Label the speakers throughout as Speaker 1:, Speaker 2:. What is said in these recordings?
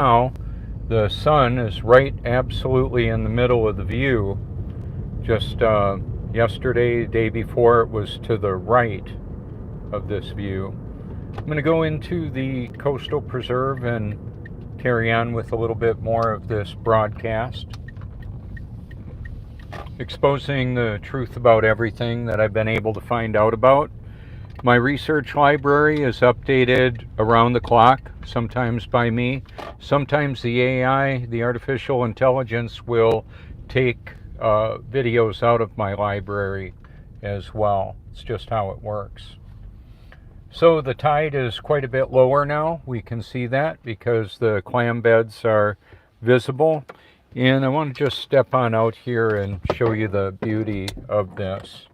Speaker 1: Now the sun is right absolutely in the middle of the view. Just yesterday, the day before, it was to the right of this view. I'm going to go into the coastal preserve and carry on with a little bit more of this broadcast, exposing the truth about everything that I've been able to find out about. My research library is updated around the clock, sometimes by me. Sometimes the AI, the artificial intelligence, will take videos out of my library as well. It's just how it works. So the tide is quite a bit lower now. We can see that because the clam beds are visible. And I want to just step on out here and show you the beauty of this.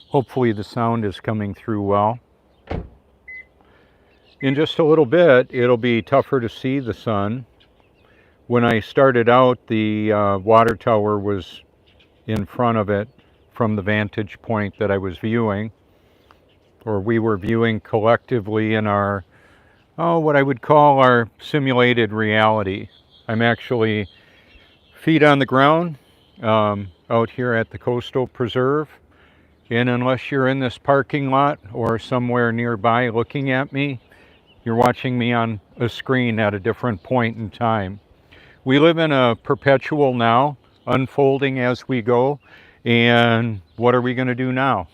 Speaker 1: Hopefully the sound is coming through well. In just a little bit, it'll be tougher to see the sun. When I started out, the water tower was in front of it from the vantage point that I was viewing, or we were viewing collectively in our, what I would call our simulated reality. I'm actually feet on the ground out here at the coastal preserve. And unless you're in this parking lot or somewhere nearby looking at me, you're watching me on a screen at a different point in time. We live in a perpetual now, unfolding as we go. And what are we going to do now?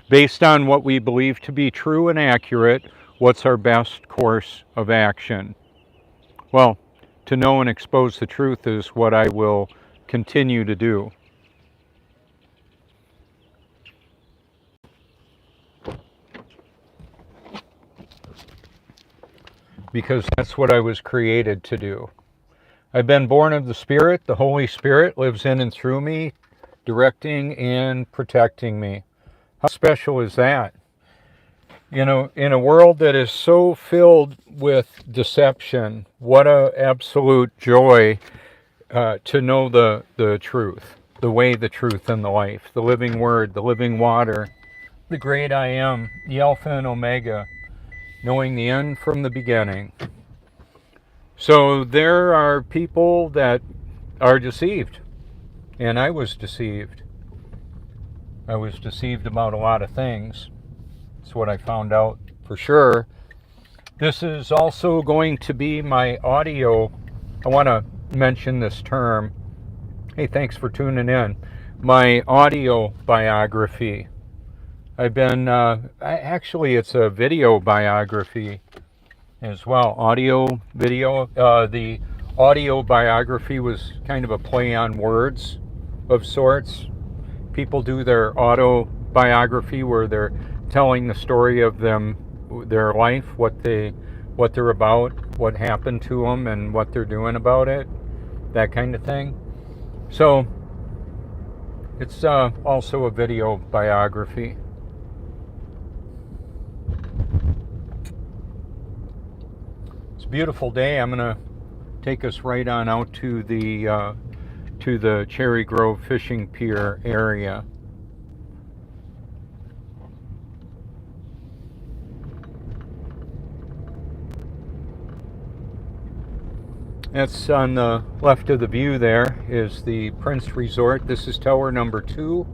Speaker 1: Based on what we believe to be true and accurate, what's our best course of action? Well, to know and expose the truth is what I will continue to do. Because that's what I was created to do. I've been born of the Spirit. The Holy Spirit lives in and through me, directing and protecting me. How special is that? You know, in a world that is so filled with deception, what an absolute joy to know the truth, the way, the truth, and the life, the living Word, the living water, the great I Am, the Alpha and Omega, knowing the end from the beginning. So there are people that are deceived, and I was deceived. I was deceived about a lot of things. That's what I found out for sure. This is also going to be my audio. I want to mention this term. Hey, thanks for tuning in. My audio biography. I've been, actually it's a video biography as well. Audio, video. The audio biography was kind of a play on words of sorts. People do their autobiography where they're telling the story of their life, what they're about, what happened to them, and what they're doing about it, that kind of thing. So it's also a video biography. It's a beautiful day. I'm gonna take us right on out to the Cherry Grove Fishing Pier area. That's on the left of the view. There is the Prince Resort. This is tower number 2.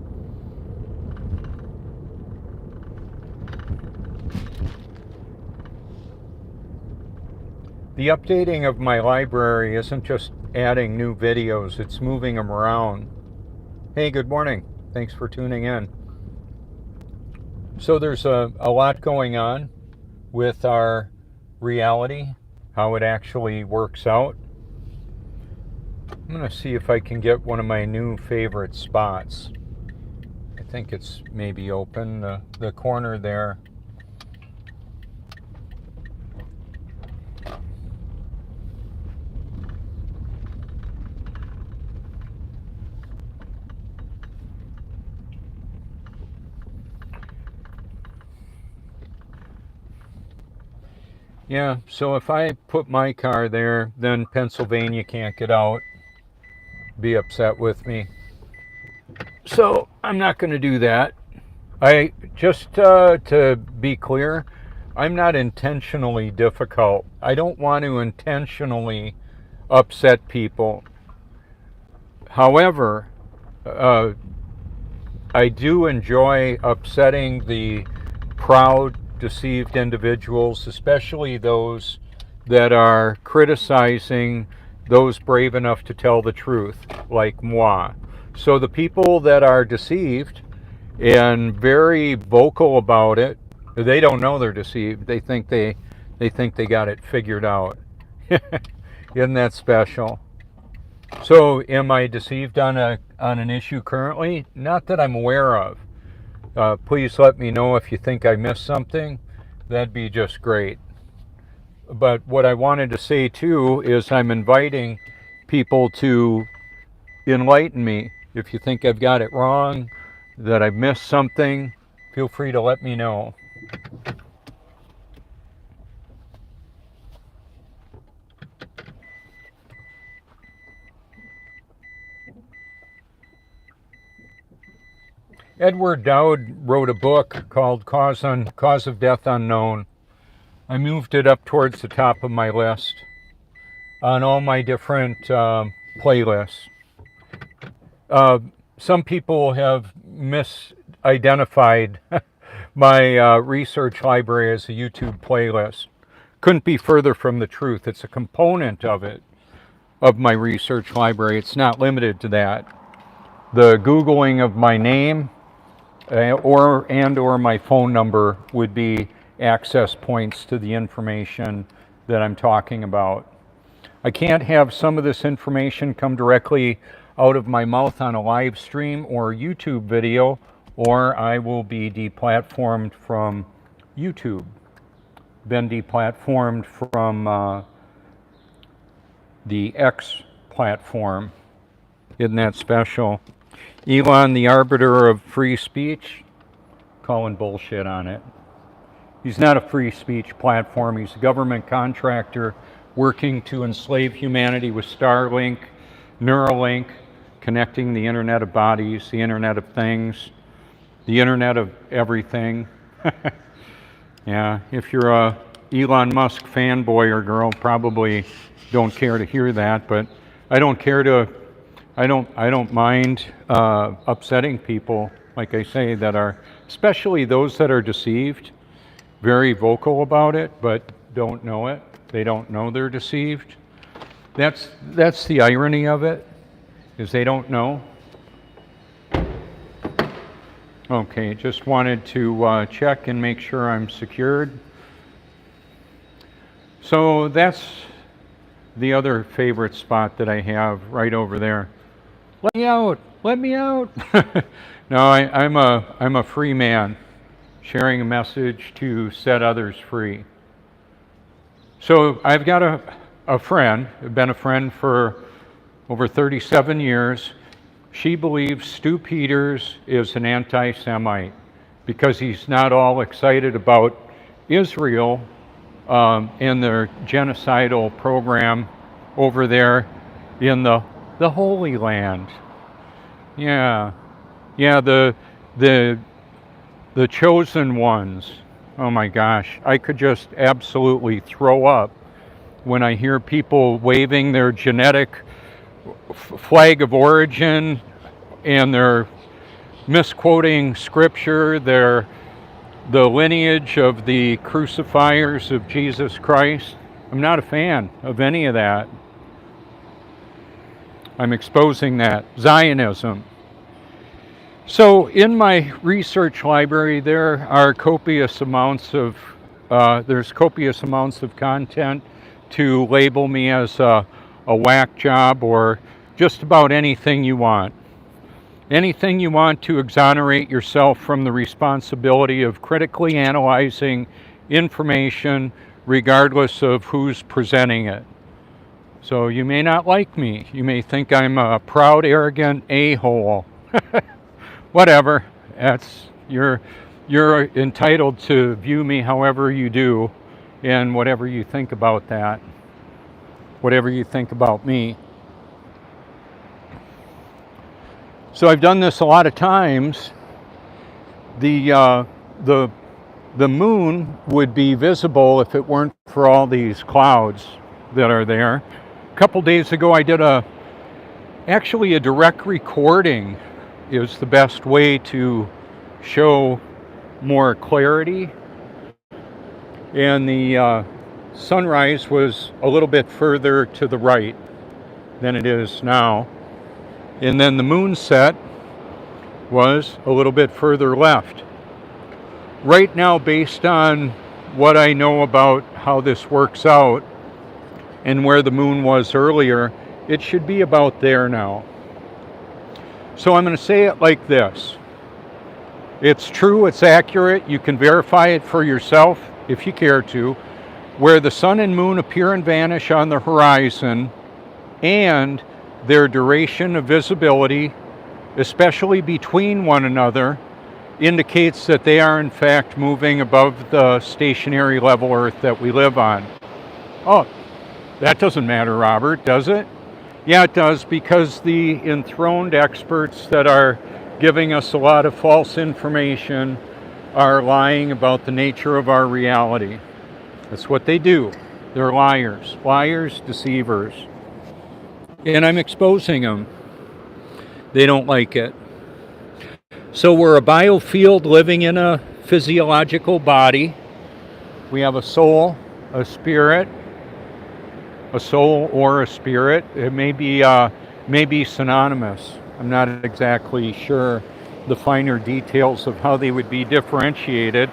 Speaker 1: The updating of my library isn't just adding new videos, it's moving them around. Hey, good morning. Thanks for tuning in. So there's a lot going on with our reality, how it actually works out. I'm going to see if I can get one of my new favorite spots. I think it's maybe open, the corner there. Yeah, so if I put my car there, then Pennsylvania can't get out, be upset with me. So I'm not going to do that. I just to be clear, I'm not intentionally difficult. I don't want to intentionally upset people. However, I do enjoy upsetting the proud, deceived individuals, especially those that are criticizing those brave enough to tell the truth, like moi. So the people that are deceived and very vocal about it, they don't know they're deceived. They think they got it figured out. Isn't that special? So, am I deceived on an issue currently? Not that I'm aware of. Please let me know if you think I missed something. That'd be just great. But what I wanted to say too is I'm inviting people to enlighten me. If you think I've got it wrong, that I've missed something, feel free to let me know. Edward Dowd wrote a book called Cause of Death Unknown. I moved it up towards the top of my list on all my different playlists. Some people have misidentified my research library as a YouTube playlist. Couldn't be further from the truth. It's a component of it, of my research library. It's not limited to that. The Googling of my name or my phone number would be access points to the information that I'm talking about. I can't have some of this information come directly out of my mouth on a live stream or YouTube video, or I will be deplatformed from YouTube. Been deplatformed from the X platform. Isn't that special? Elon, the arbiter of free speech, calling bullshit on it. He's not a free speech platform. He's a government contractor working to enslave humanity with Starlink, Neuralink, connecting the Internet of Bodies, the Internet of Things, the Internet of Everything. Yeah, if you're a Elon Musk fanboy or girl, probably don't care to hear that, but I don't mind upsetting people, like I say, that are, especially those that are deceived, very vocal about it, but don't know it. They don't know they're deceived. That's the irony of it, is they don't know. Okay, just wanted to check and make sure I'm secured. So that's the other favorite spot that I have right over there. Let me out! Let me out! No, I'm a free man, sharing a message to set others free. So I've got a friend, I've been a friend for over 37 years. She believes Stu Peters is an anti-Semite because he's not all excited about Israel and their genocidal program over there in the Holy Land. Yeah, the chosen ones. Oh my gosh, I could just absolutely throw up when I hear people waving their genetic flag of origin and they're misquoting scripture, they're the lineage of the crucifiers of Jesus Christ. I'm not a fan of any of that. I'm exposing that. Zionism. So in my research library, there are copious amounts of content to label me as a whack job or just about anything you want. Anything you want to exonerate yourself from the responsibility of critically analyzing information regardless of who's presenting it. So you may not like me. You may think I'm a proud, arrogant a-hole. Whatever. You're entitled to view me however you do and whatever you think about that. Whatever you think about me. So I've done this a lot of times. The The moon would be visible if it weren't for all these clouds that are there. A couple days ago I did actually a direct recording is the best way to show more clarity. And the sunrise was a little bit further to the right than it is now. And then the moon set was a little bit further left. Right now, based on what I know about how this works out and where the moon was earlier, it should be about there now. So I'm going to say it like this. It's true, it's accurate, you can verify it for yourself if you care to. Where the sun and moon appear and vanish on the horizon, and their duration of visibility, especially between one another, indicates that they are in fact moving above the stationary level Earth that we live on. Oh, that doesn't matter, Robert, does it? Yeah, it does, because the enthroned experts that are giving us a lot of false information are lying about the nature of our reality. That's what they do. They're liars. Liars, deceivers. And I'm exposing them. They don't like it. So we're a biofield living in a physiological body. We have a soul, a spirit, a soul or a spirit. It may be synonymous. I'm not exactly sure the finer details of how they would be differentiated.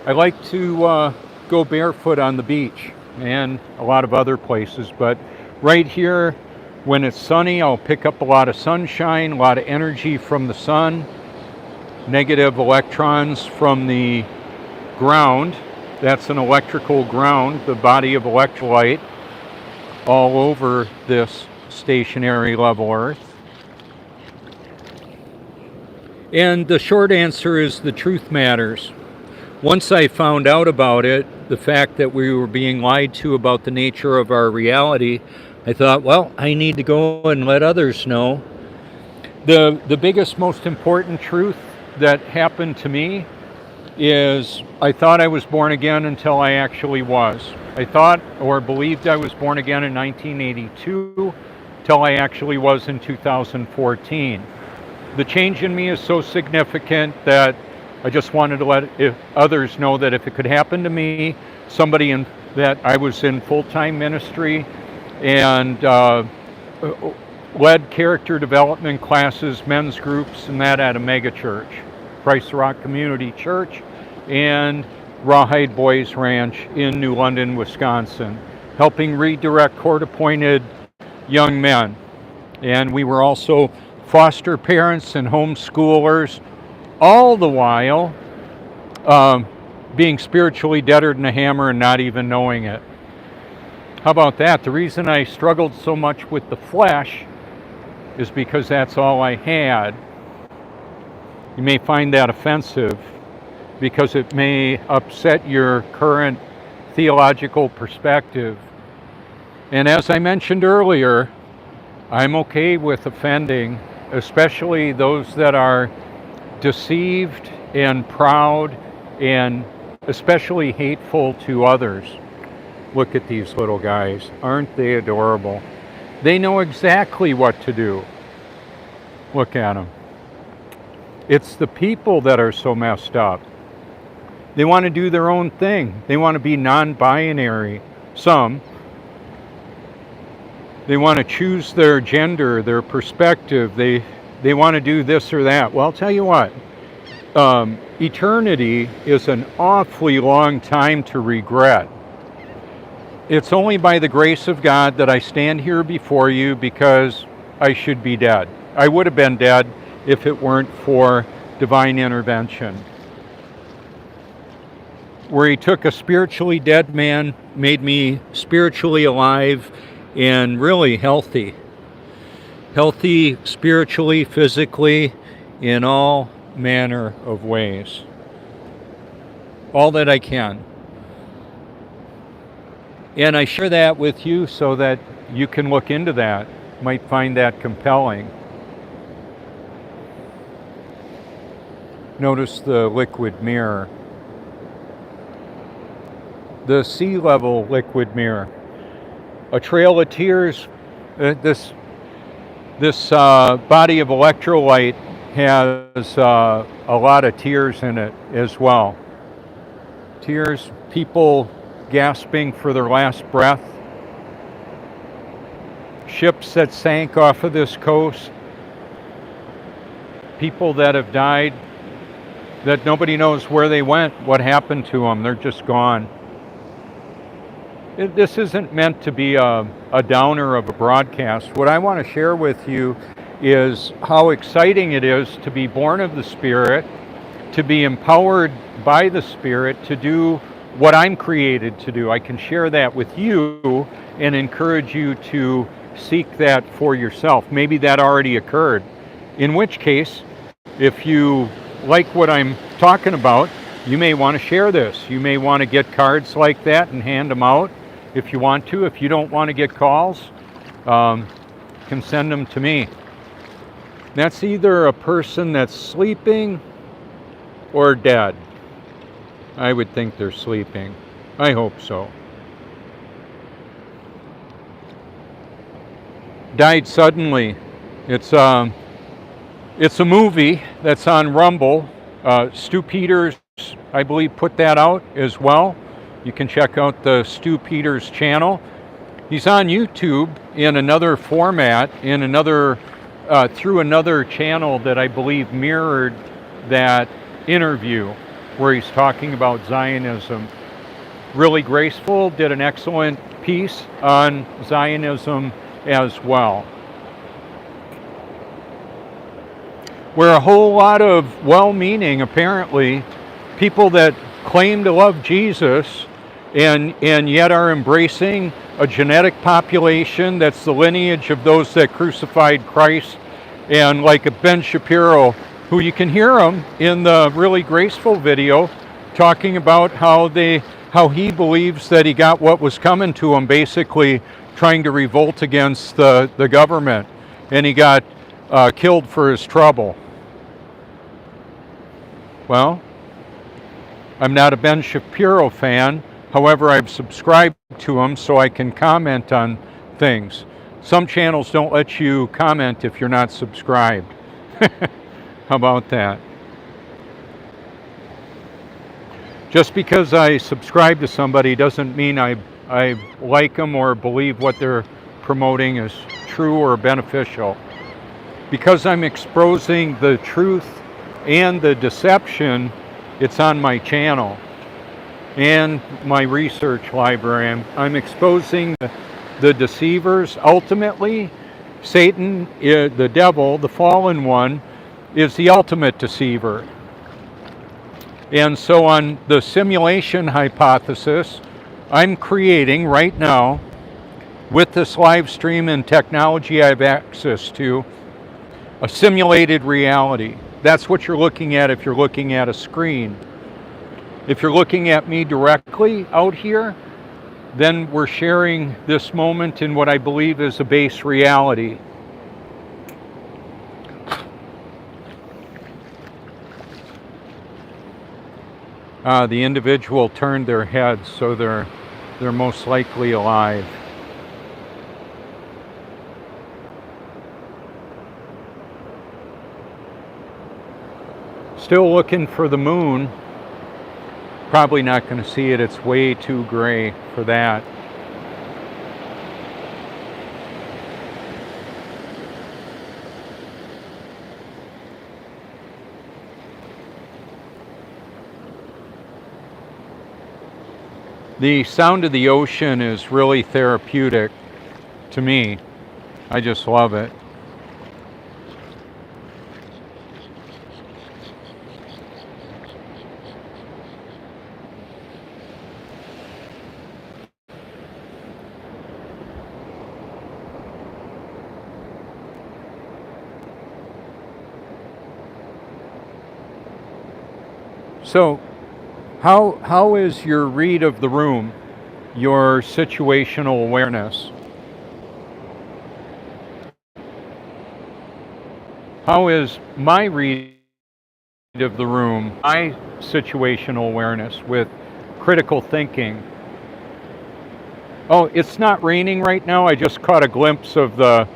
Speaker 1: I like to go barefoot on the beach and a lot of other places, but right here, when it's sunny, I'll pick up a lot of sunshine, a lot of energy from the sun, negative electrons from the ground. That's an electrical ground, the body of electrolyte, all over this stationary level Earth. And the short answer is the truth matters. Once I found out about it, the fact that we were being lied to about the nature of our reality, I thought, well, I need to go and let others know. The biggest, most important truth that happened to me is I thought I was born again until I actually was. I thought or believed I was born again in 1982 till I actually was in 2014. The change in me is so significant that I just wanted to let others know that if it could happen to me, somebody that I was in full-time ministry and led character development classes, men's groups, and that at a mega church, Christ Rock Community Church and Rawhide Boys Ranch in New London, Wisconsin, helping redirect court-appointed young men. And we were also foster parents and homeschoolers, all the while being spiritually deader than a hammer and not even knowing it. How about that? The reason I struggled so much with the flesh is because that's all I had. You may find that offensive because it may upset your current theological perspective. And as I mentioned earlier, I'm okay with offending, especially those that are deceived and proud and especially hateful to others. Look at these little guys. Aren't they adorable? They know exactly what to do. Look at them. It's the people that are so messed up. They want to do their own thing. They want to be non-binary. Some. They want to choose their gender, their perspective. They want to do this or that. Well, I'll tell you what. Eternity is an awfully long time to regret. It's only by the grace of God that I stand here before you because I should be dead. I would have been dead if it weren't for divine intervention. Where he took a spiritually dead man, made me spiritually alive and really healthy. Healthy spiritually, physically, in all manner of ways. All that I can. And I share that with you so that you can look into that. Might find that compelling. Notice the liquid mirror. the sea level liquid mirror. A trail of tears. This body of electrolyte has a lot of tears in it as well. Tears, people gasping for their last breath, ships that sank off of this coast, people that have died, that nobody knows where they went, what happened to them, they're just gone. This isn't meant to be a downer of a broadcast. What I want to share with you is how exciting it is to be born of the Spirit, to be empowered by the Spirit to do what I'm created to do. I can share that with you and encourage you to seek that for yourself. Maybe that already occurred. In which case, if you like what I'm talking about, you may want to share this. You may want to get cards like that and hand them out if you want to. If you don't want to get calls, can send them to me. That's either a person that's sleeping or dead. I would think they're sleeping. I hope so. Died suddenly. It's a movie that's on Rumble. Stu Peters, I believe, put that out as well. You can check out the Stu Peters channel. He's on YouTube in another format, in another through another channel that I believe mirrored that interview where he's talking about Zionism. Really graceful, did an excellent piece on Zionism as well. Where a whole lot of well-meaning, apparently, people that claim to love Jesus and yet are embracing a genetic population that's the lineage of those that crucified Christ, and like a Ben Shapiro, who you can hear him in the really graceful video talking about how he believes that he got what was coming to him, basically trying to revolt against the government, and he got killed for his trouble. Well, I'm not a Ben Shapiro fan. However, I've subscribed to him so I can comment on things. Some channels don't let you comment if you're not subscribed. How about that? Just because I subscribe to somebody doesn't mean I like them or believe what they're promoting is true or beneficial. Because I'm exposing the truth and the deception, it's on my channel and my research library. I'm exposing the deceivers. Ultimately, Satan, the devil, the fallen one, is the ultimate deceiver. And so on the simulation hypothesis, I'm creating right now, with this live stream and technology I have access to, a simulated reality. That's what you're looking at if you're looking at a screen. If you're looking at me directly out here, then we're sharing this moment in what I believe is a base reality. The individual turned their heads, so they're most likely alive. Still looking for the moon. Probably not going to see it. It's way too gray for that. The sound of the ocean is really therapeutic to me. I just love it. So, how is your read of the room, your situational awareness? How is my read of the room, my situational awareness with critical thinking Oh, it's not raining right now. I just caught a glimpse of the.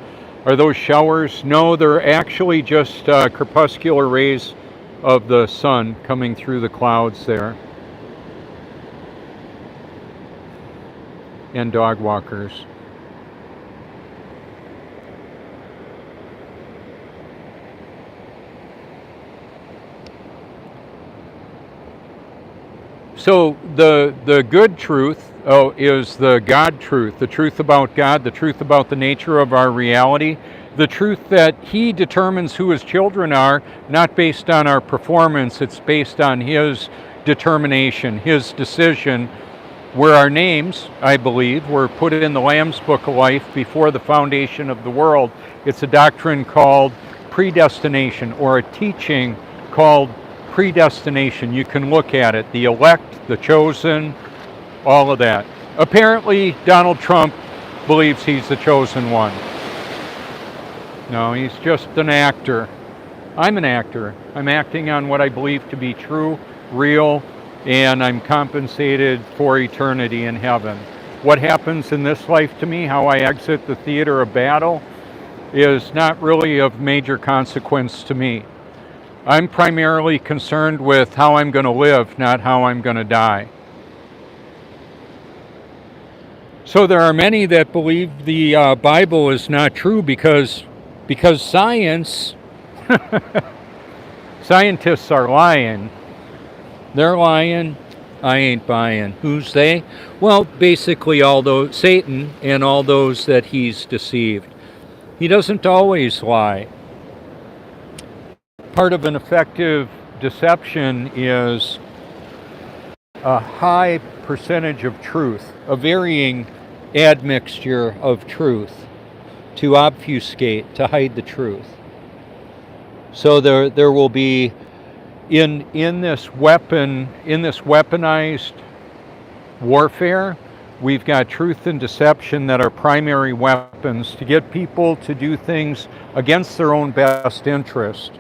Speaker 1: Are those showers? No, they're actually just crepuscular rays of the sun coming through the clouds there. And dog walkers. So the good truth is the God truth, the truth about God, the truth about the nature of our reality, the truth that He determines who His children are, not based on our performance, it's based on His determination, His decision, where our names, I believe, were put in the Lamb's Book of Life before the foundation of the world. It's a doctrine called predestination, or a teaching called predestination. You can look at it, the elect, the chosen, all of that. Apparently, Donald Trump believes he's the chosen one. No, he's just an actor. I'm an actor. I'm acting on what I believe to be true, real, and I'm compensated for eternity in heaven. What happens in this life to me, how I exit the theater of battle, is not really of major consequence to me. I'm primarily concerned with how I'm going to live, not how I'm going to die. So there are many that believe the Bible is not true because science, scientists are lying. They're lying. I ain't buying. Who's they? Well, basically all those, Satan and all those that he's deceived. He doesn't always lie. Part of an effective deception is a high percentage of truth, a varying admixture of truth to obfuscate, to hide the truth. So there will be in this weaponized warfare, we've got truth and deception that are primary weapons to get people to do things against their own best interest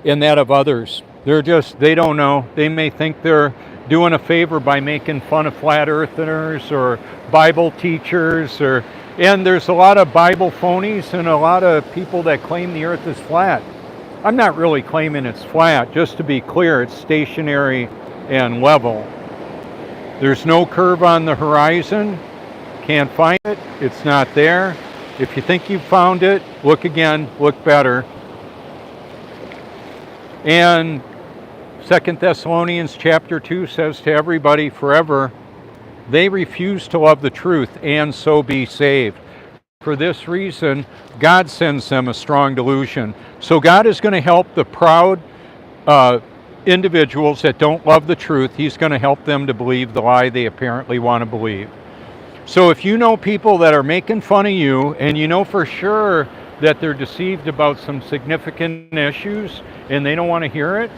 Speaker 1: and that of others. They don't know. They may think they're doing a favor by making fun of flat earthers or Bible teachers, and there's a lot of Bible phonies and a lot of people that claim the earth is flat. I'm not really claiming it's flat. Just to be clear, it's stationary and level. There's no curve on the horizon. Can't find it. It's not there. If you think you've found it, look again, look better. And 2 Thessalonians chapter 2 says to everybody forever, they refuse to love the truth and so be saved. For this reason, God sends them a strong delusion. So God is going to help the proud individuals that don't love the truth. He's going to help them to believe the lie they apparently want to believe. So if you know people that are making fun of you and you know for sure that they're deceived about some significant issues and they don't want to hear it,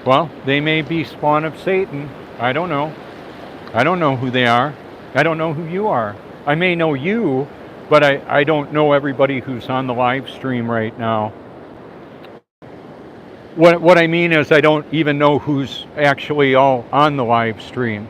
Speaker 1: well, they may be spawn of Satan. I don't know. I don't know who they are. I don't know who you are. I may know you, but I don't know everybody who's on the live stream right now. What I mean is I don't even know who's actually all on the live stream.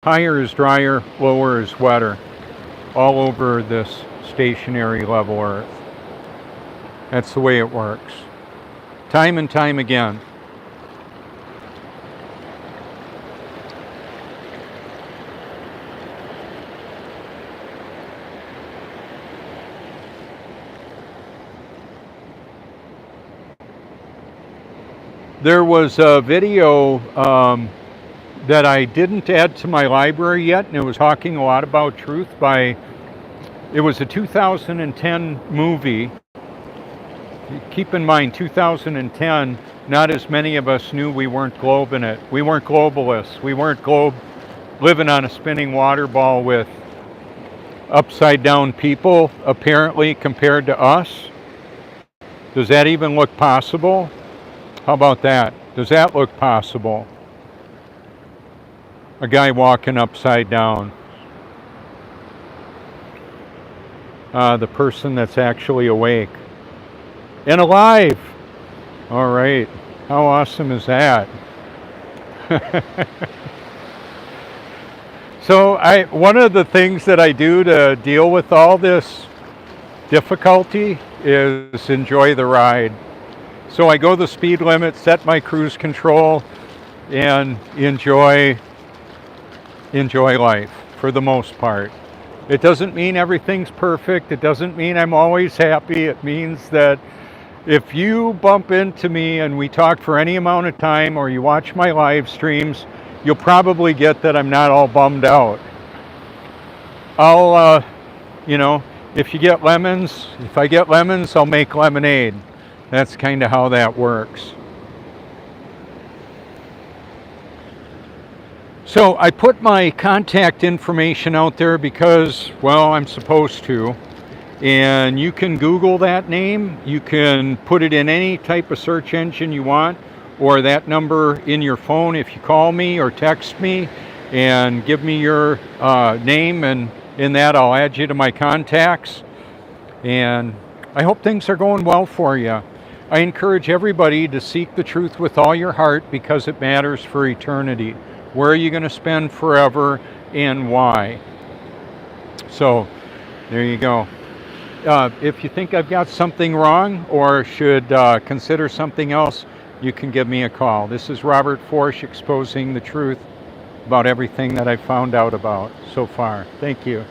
Speaker 1: Higher is drier, lower is wetter, all over this stationary level Earth. That's the way it works. Time and time again. There was a video that I didn't add to my library yet, and it was talking a lot about truth it was a 2010 movie. Keep in mind, 2010, not as many of us knew we weren't globing it. We weren't globalists. We weren't living on a spinning water ball with upside down people, apparently, compared to us. Does that even look possible? How about that? Does that look possible? A guy walking upside down. the person that's actually awake and alive. All right. How awesome is that? So one of the things that I do to deal with all this difficulty is enjoy the ride. So I go the speed limit, set my cruise control, and enjoy life for the most part. It doesn't mean everything's perfect. It doesn't mean I'm always happy. It means that if you bump into me and we talk for any amount of time, or you watch my live streams, you'll probably get that I'm not all bummed out. I'll, if you get lemons, if I get lemons, I'll make lemonade. That's kind of how that works. So I put my contact information out there because, well, I'm supposed to. And you can Google that name. You can put it in any type of search engine you want, or that number in your phone if you call me or text me and give me your name, and in that I'll add you to my contacts. And I hope things are going well for you. I encourage everybody to seek the truth with all your heart, because it matters for eternity. Where are you going to spend forever, and why? So there you go. If you think I've got something wrong or should consider something else, you can give me a call. This is Robert Forsch, exposing the truth about everything that I've found out about so far. Thank you.